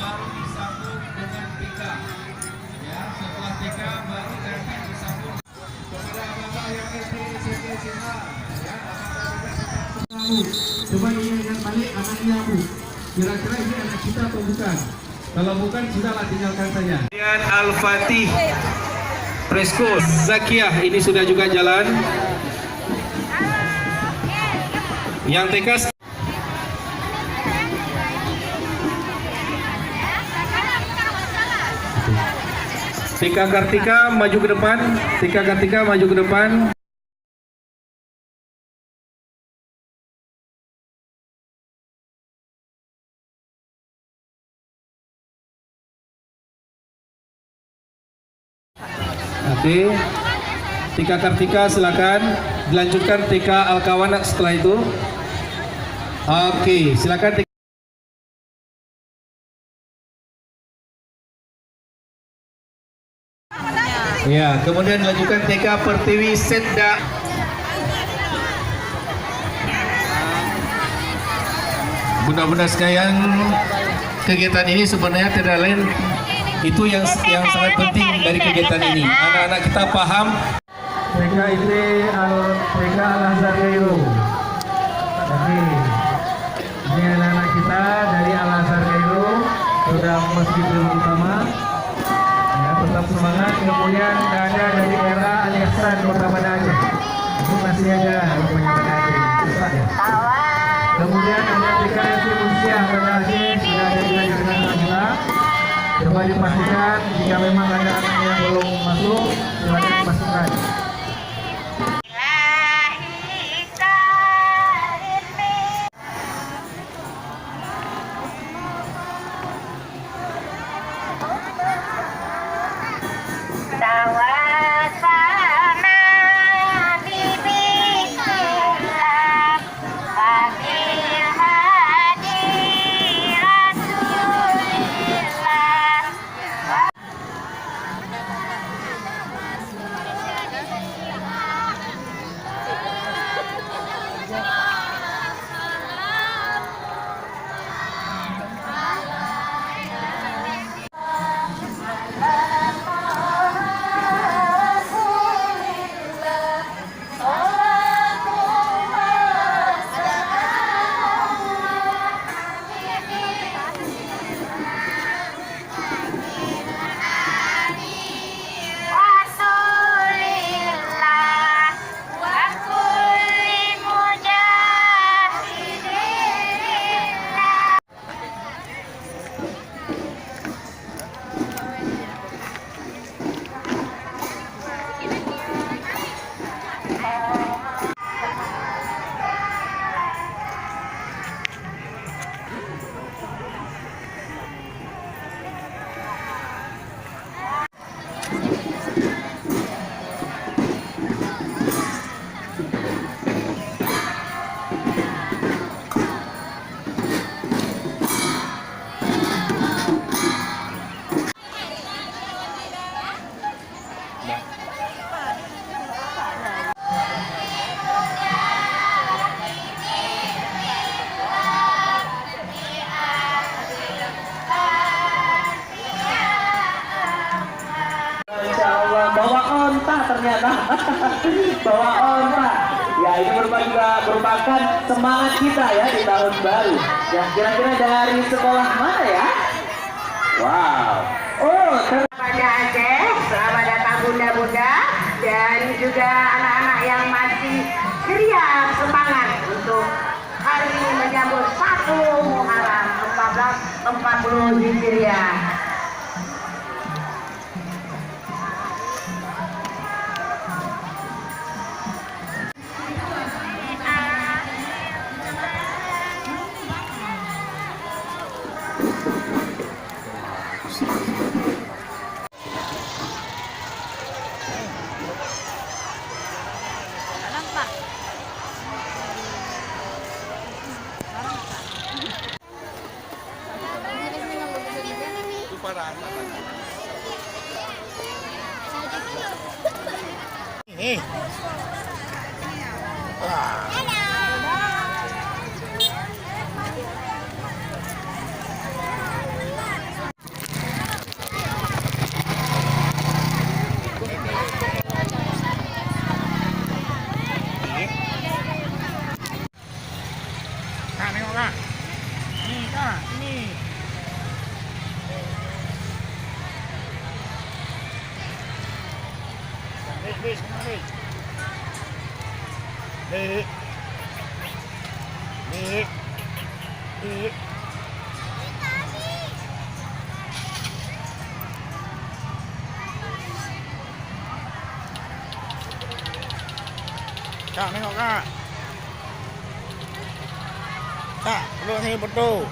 baru disambung dengan TK. Ya, setelah TK baru nanti disambung kepada bapak yang SD SMP SMA. Ya, coba ini ingat balik anaknya Bu. Kira-kira ini anak kita atau bukan? Kalau bukan, sudahlah tinggalkan saja. Kemudian Al-Fatih Presko Zakiyah ini sudah juga jalan. Yang TK Tika Kartika maju ke depan. Tika Kartika maju ke depan. Oke. Tika Kartika silakan dilanjutkan. Tika Alkawana setelah itu. Oke, silakan. Ya, kemudian dilanjutkan TK Pertiwi Setda. Bunda-bunda sekalian, kegiatan ini sebenarnya tidak lain itu yang sangat penting dari kegiatan ini. Anak-anak kita paham. TK Al-Azhar Cairo. Ini anak-anak kita dari Al-Azhar Cairo sudah masuk di utama. Tetap semangat. Kemudian ada dari era Ali Ihsan Kota Banda Aceh, itu masih ada rupanya Banda Aceh, susah ya. Kemudian ada TKRT Musia Banda Aceh sudah ada di dengan kita. Coba dipastikan jika memang ada anak yang belum masuk, silakan dipastikan. Ternyata bawa onta ya, ini merupakan semangat kita ya di tahun baru. Ya, kira-kira dari sekolah mana ya? Wow, Banda Aceh, selamat datang bunda-bunda dan juga anak-anak yang masih ceria semangat untuk hari ini menyambut 1 Muharram 1440 Hijriah. Nampak. Dik. Dik. Dik. Kak, nengok kak. Kak, lu sini betul.